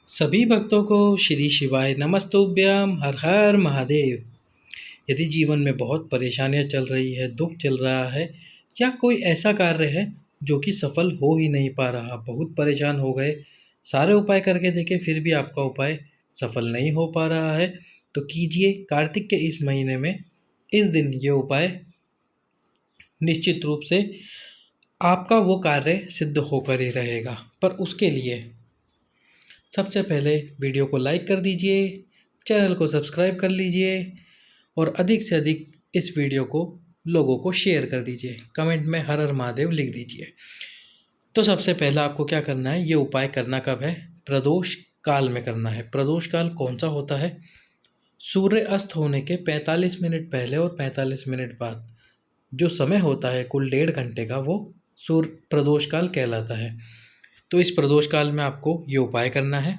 सभी भक्तों को श्री शिवाय नमस्तुभ्यम हर हर महादेव। यदि जीवन में बहुत परेशानियां चल रही है, दुख चल रहा है या कोई ऐसा कार्य है जो कि सफल हो ही नहीं पा रहा, बहुत परेशान हो गए, सारे उपाय करके देखे फिर भी आपका उपाय सफल नहीं हो पा रहा है, तो कीजिए कार्तिक के इस महीने में इस दिन ये उपाय। निश्चित रूप से आपका वो कार्य सिद्ध होकर ही रहेगा। पर उसके लिए सबसे पहले वीडियो को लाइक कर दीजिए, चैनल को सब्सक्राइब कर लीजिए और अधिक से अधिक इस वीडियो को लोगों को शेयर कर दीजिए। कमेंट में हर हर महादेव लिख दीजिए। तो सबसे पहला आपको क्या करना है, ये उपाय करना कब है? प्रदोष काल में करना है। प्रदोष काल कौन सा होता है? सूर्य अस्त होने के 45 मिनट पहले और 45 मिनट बाद जो समय होता है, कुल 1.5 घंटे का, वो सूर्य प्रदोष काल कहलाता है। तो इस प्रदोष काल में आपको ये उपाय करना है।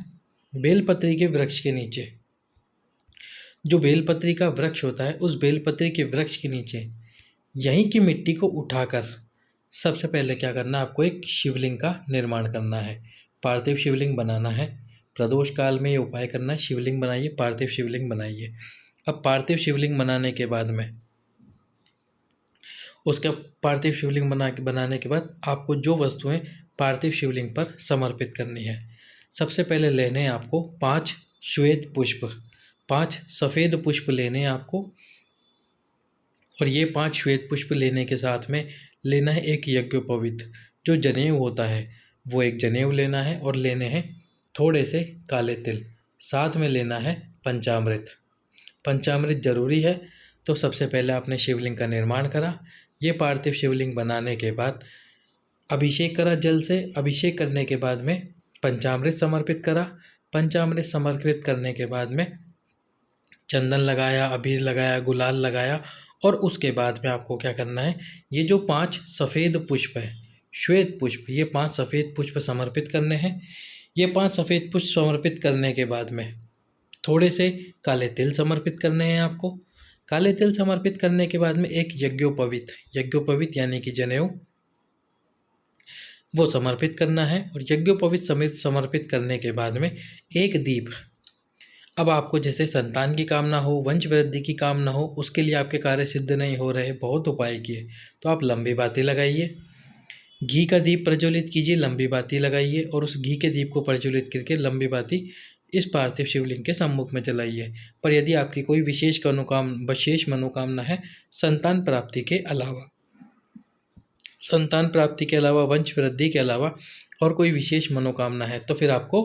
बेलपत्री के वृक्ष के नीचे, जो बेलपत्री का वृक्ष होता है, उस बेलपत्री के वृक्ष के नीचे यहीं की मिट्टी को उठाकर सबसे पहले क्या करना है, आपको एक शिवलिंग का निर्माण करना है। पार्थिव शिवलिंग बनाना है। प्रदोष काल में ये उपाय करना है। शिवलिंग बनाइए, पार्थिव शिवलिंग बनाइए। अब पार्थिव शिवलिंग बनाने के बाद में उसका पार्थिव शिवलिंग बनाने के बाद आपको जो वस्तुएं पार्थिव शिवलिंग पर समर्पित करनी है, सबसे पहले लेने हैं आपको 5 श्वेत पुष्प, 5 सफ़ेद पुष्प लेने हैं आपको। और ये 5 श्वेत पुष्प लेने के साथ में लेना है एक यज्ञोपवीत, जो जनेऊ होता है वो एक जनेऊ लेना है, और लेने हैं थोड़े से काले तिल, साथ में लेना है पंचामृत। पंचामृत जरूरी है। तो सबसे पहले आपने शिवलिंग का निर्माण करा। ये पार्थिव शिवलिंग बनाने के बाद अभिषेक करा जल से। अभिषेक करने के बाद में पंचामृत समर्पित करा। पंचामृत समर्पित करने के बाद में चंदन लगाया, अबीर लगाया, गुलाल लगाया। और उसके बाद में आपको क्या करना है, ये जो 5 सफ़ेद पुष्प है, श्वेत पुष्प, ये 5 सफ़ेद पुष्प समर्पित करने हैं। ये 5 सफ़ेद पुष्प समर्पित करने के बाद में थोड़े से काले तिल समर्पित करने हैं आपको। काले तिल समर्पित करने के बाद में एक यज्ञोपवीत यानी कि जनेऊ, वो समर्पित करना है। और यज्ञोपवीत समेत समर्पित करने के बाद में एक दीप। अब आपको जैसे संतान की कामना हो, वंश वृद्धि की कामना हो, उसके लिए आपके कार्य सिद्ध नहीं हो रहे, बहुत उपाय किए, तो आप लंबी बाती लगाइए, घी का दीप प्रज्वलित कीजिए, लंबी बाती लगाइए और उस घी के दीप को प्रज्वलित करके लंबी बाती इस पार्थिव शिवलिंग के सम्मुख में जलाइए। पर यदि आपकी कोई विशेष मनोकामना है, संतान प्राप्ति के अलावा, वंश वृद्धि के अलावा और कोई विशेष मनोकामना है, तो फिर आपको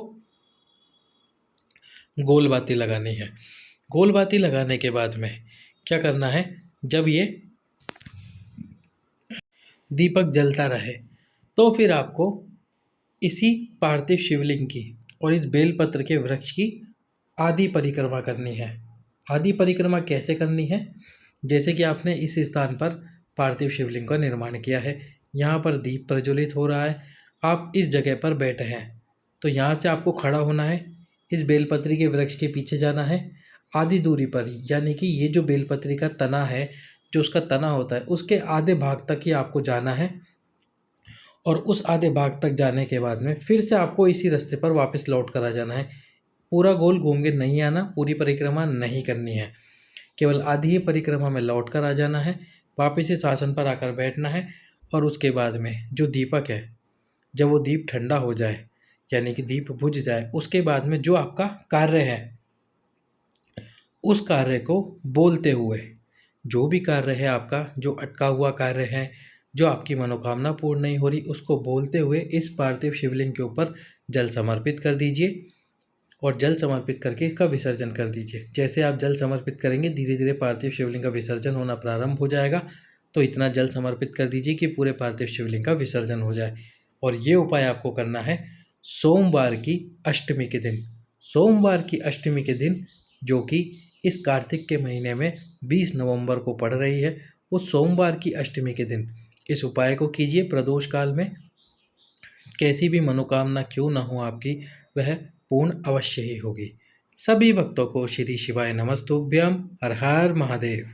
गोल बाती लगानी है। गोल बाती लगाने के बाद में क्या करना है, जब ये दीपक जलता रहे तो फिर आपको इसी पार्थिव शिवलिंग की और इस बेलपत्र के वृक्ष की आदि परिक्रमा करनी है। आदि परिक्रमा कैसे करनी है? जैसे कि आपने इस स्थान पर पार्थिव शिवलिंग का निर्माण किया है, यहाँ पर दीप प्रज्वलित हो रहा है, आप इस जगह पर बैठे हैं, तो यहाँ से आपको खड़ा होना है, इस बेलपत्री के वृक्ष के पीछे जाना है, आधी दूरी पर, यानी कि ये जो बेलपत्री का तना है, जो उसका तना होता है, उसके आधे भाग तक ही आपको जाना है। और उस आधे भाग तक जाने के बाद में फिर से आपको इसी रास्ते पर वापस लौट कर आ जाना है। पूरा गोल घूम के नहीं आना, पूरी परिक्रमा नहीं करनी है, केवल आधी ही परिक्रमा में लौट कर आ जाना है, वापस इस आसन पर आकर बैठना है। और उसके बाद में जो दीपक है, जब वो दीप ठंडा हो जाए, यानी कि दीप बुझ जाए, उसके बाद में जो आपका कार्य है, उस कार्य को बोलते हुए, जो भी कार्य है आपका, जो अटका हुआ कार्य है, जो आपकी मनोकामना पूर्ण नहीं हो रही, उसको बोलते हुए इस पार्थिव शिवलिंग के ऊपर जल समर्पित कर दीजिए। और जल समर्पित करके इसका विसर्जन कर दीजिए। जैसे आप जल समर्पित करेंगे, धीरे धीरे पार्थिव शिवलिंग का विसर्जन होना प्रारंभ हो जाएगा। तो इतना जल समर्पित कर दीजिए कि पूरे पार्थिव शिवलिंग का विसर्जन हो जाए। और ये उपाय आपको करना है सोमवार की अष्टमी के दिन। सोमवार की अष्टमी के दिन, जो कि इस कार्तिक के महीने में 20 नवंबर को पड़ रही है, उस सोमवार की अष्टमी के दिन इस उपाय को कीजिए। प्रदोष काल में कैसी भी मनोकामना क्यों न हो आपकी, वह पूर्ण अवश्य ही होगी। सभी भक्तों को श्री शिवाय नमस्तुभ्यम हर हर महादेव।